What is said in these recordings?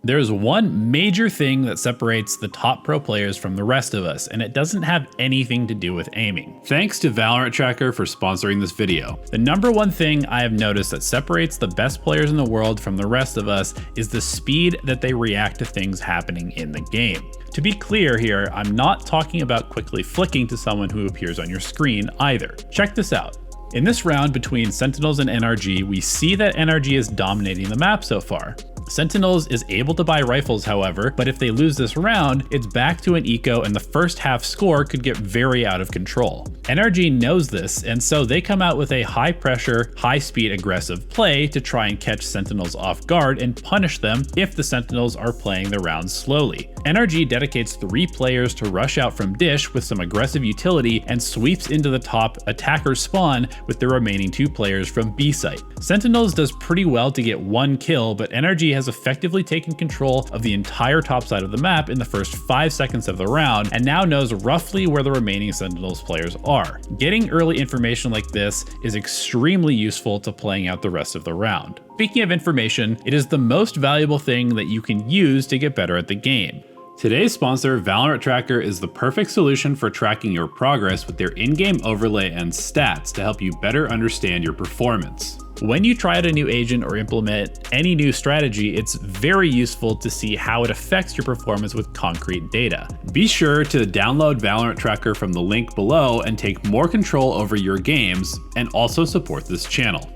There's one major thing that separates the top pro players from the rest of us, and it doesn't have anything to do with aiming. Thanks to Valorant Tracker for sponsoring this video. The number one thing I have noticed that separates the best players in the world from the rest of us is the speed that they react to things happening in the game. To be clear here, I'm not talking about quickly flicking to someone who appears on your screen either. Check this out. In this round between Sentinels and NRG, we see that NRG is dominating the map so far. Sentinels is able to buy rifles, however, but if they lose this round, it's back to an eco and the first half score could get very out of control. NRG knows this, and so they come out with a high pressure, high speed aggressive play to try and catch Sentinels off guard and punish them if the Sentinels are playing the rounds slowly. NRG dedicates 3 players to rush out from Dish with some aggressive utility and sweeps into the top attacker spawn with the remaining 2 players from B site. Sentinels does pretty well to get 1 kill, but NRG has effectively taken control of the entire top side of the map in the first 5 seconds of the round and now knows roughly where the remaining Sentinels players are. Getting early information like this is extremely useful to playing out the rest of the round. Speaking of information, it is the most valuable thing that you can use to get better at the game. Today's sponsor, Valorant Tracker, is the perfect solution for tracking your progress with their in-game overlay and stats to help you better understand your performance. When you try out a new agent or implement any new strategy, it's very useful to see how it affects your performance with concrete data. Be sure to download Valorant Tracker from the link below and take more control over your games, and also support this channel.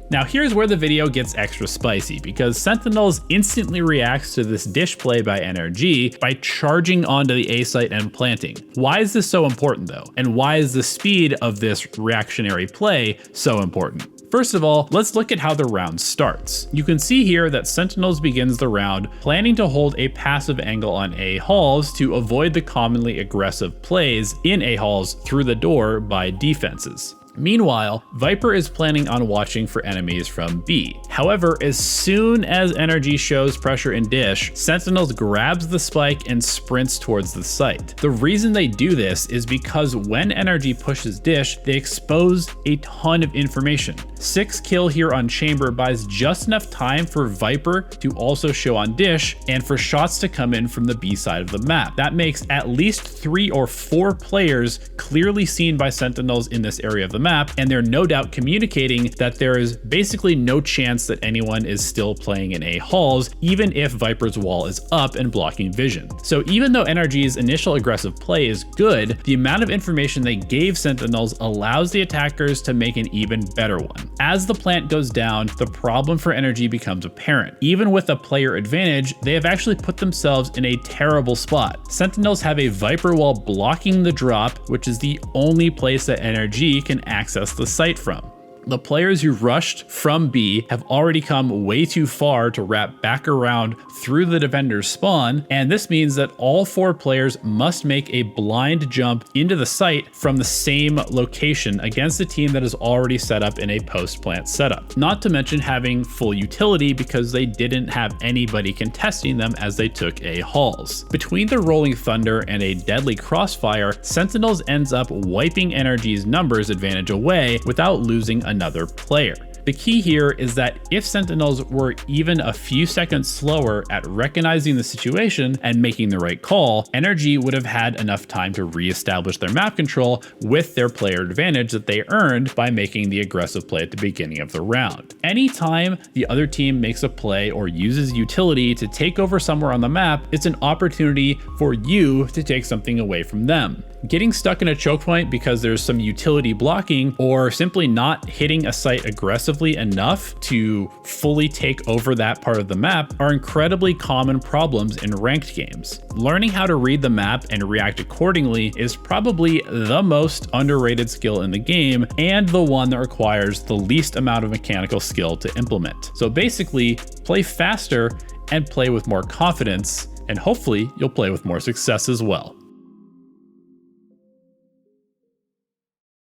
Now here's where the video gets extra spicy, because Sentinels instantly reacts to this Dish play by NRG by charging onto the A site and planting. Why is this so important though? And why is the speed of this reactionary play so important? First of all, let's look at how the round starts. You can see here that Sentinels begins the round planning to hold a passive angle on A halls to avoid the commonly aggressive plays in A halls through the door by defenses. Meanwhile, Viper is planning on watching for enemies from B. However, as soon as NRG shows pressure in Dish, Sentinels grabs the spike and sprints towards the site. The reason they do this is because when NRG pushes Dish, they expose a ton of information. 6 kill here on Chamber buys just enough time for Viper to also show on Dish and for shots to come in from the B side of the map. That makes at least 3 or 4 players clearly seen by Sentinels in this area of the map, and they're no doubt communicating that there is basically no chance that anyone is still playing in A halls, even if Viper's wall is up and blocking vision. So even though NRG's initial aggressive play is good, the amount of information they gave Sentinels allows the attackers to make an even better one. As the plant goes down, the problem for NRG becomes apparent. Even with a player advantage, they have actually put themselves in a terrible spot. Sentinels have a Viper wall blocking the drop, which is the only place that NRG can access the site from. The players who rushed from B have already come way too far to wrap back around through the defender's spawn, and this means that all 4 players must make a blind jump into the site from the same location against a team that is already set up in a post-plant setup. Not to mention having full utility because they didn't have anybody contesting them as they took A halls. Between the Rolling Thunder and a deadly crossfire, Sentinels ends up wiping NRG's numbers advantage away without losing another player. The key here is that if Sentinels were even a few seconds slower at recognizing the situation and making the right call, NRG would have had enough time to reestablish their map control with their player advantage that they earned by making the aggressive play at the beginning of the round. Anytime the other team makes a play or uses utility to take over somewhere on the map, it's an opportunity for you to take something away from them. Getting stuck in a choke point because there's some utility blocking, or simply not hitting a site aggressively enough to fully take over that part of the map, are incredibly common problems in ranked games. Learning how to read the map and react accordingly is probably the most underrated skill in the game, and the one that requires the least amount of mechanical skill to implement. So basically, play faster and play with more confidence, and hopefully you'll play with more success as well.